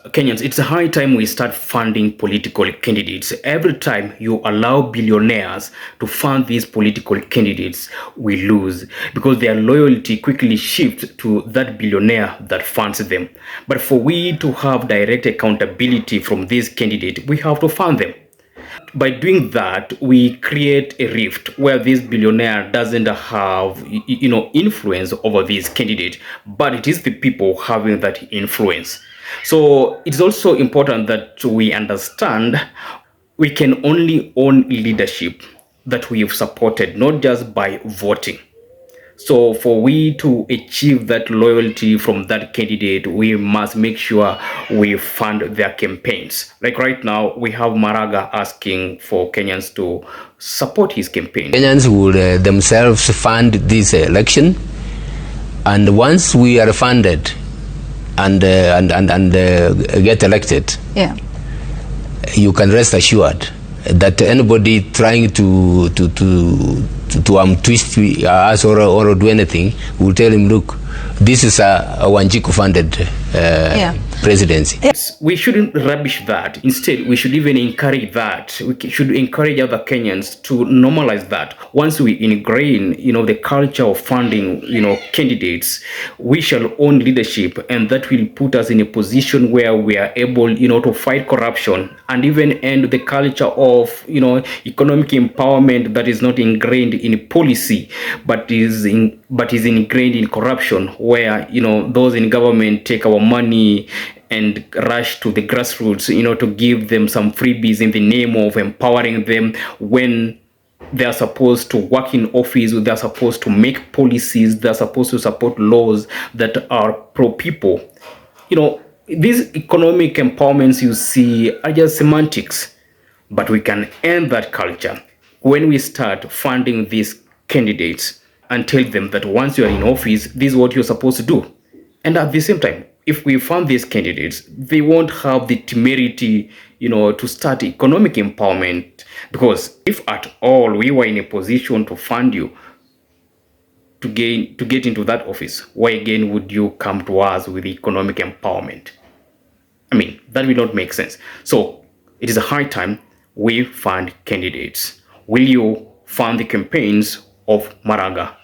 Kenyans, it's a high time we start funding political candidates. Every time you allow billionaires to fund these political candidates, we lose because their loyalty quickly shifts to that billionaire that funds them. But for we to have direct accountability from this candidate, we have to fund them. By doing that, we create a rift where this billionaire doesn't have influence over this candidate, but it is the people having that influence. So it's also important that we understand we can only own leadership that we have supported, not just by voting. So for we to achieve that loyalty from that candidate, we must make sure we fund their campaigns. Like right now, we have Maraga asking for Kenyans to support his campaign. Kenyans will themselves fund this election, and once we are funded and get elected, yeah, you can rest assured that anybody trying to twist us or do anything, we'll tell him, look, this is a Wanjiku funded presidency. We shouldn't rubbish that. Instead, we should even encourage that. We should encourage other Kenyans to normalize that. Once we ingrain, the culture of funding, candidates, we shall own leadership, and that will put us in a position where we are able, to fight corruption and even end the culture of, economic empowerment that is not ingrained in policy, but is ingrained in corruption, where, those in government take our money and rush to the grassroots, to give them some freebies in the name of empowering them when they're supposed to work in office, they're supposed to make policies, they're supposed to support laws that are pro-people. These economic empowerments you see are just semantics, but we can end that culture when we start funding these candidates and tell them that once you're in office, this is what you're supposed to do. And at the same time, if we fund these candidates, they won't have the temerity, to start economic empowerment. Because if at all we were in a position to fund you to get into that office, why again would you come to us with economic empowerment? I mean, that will not make sense. So it is a high time we fund candidates. Will you fund the campaigns of Maraga?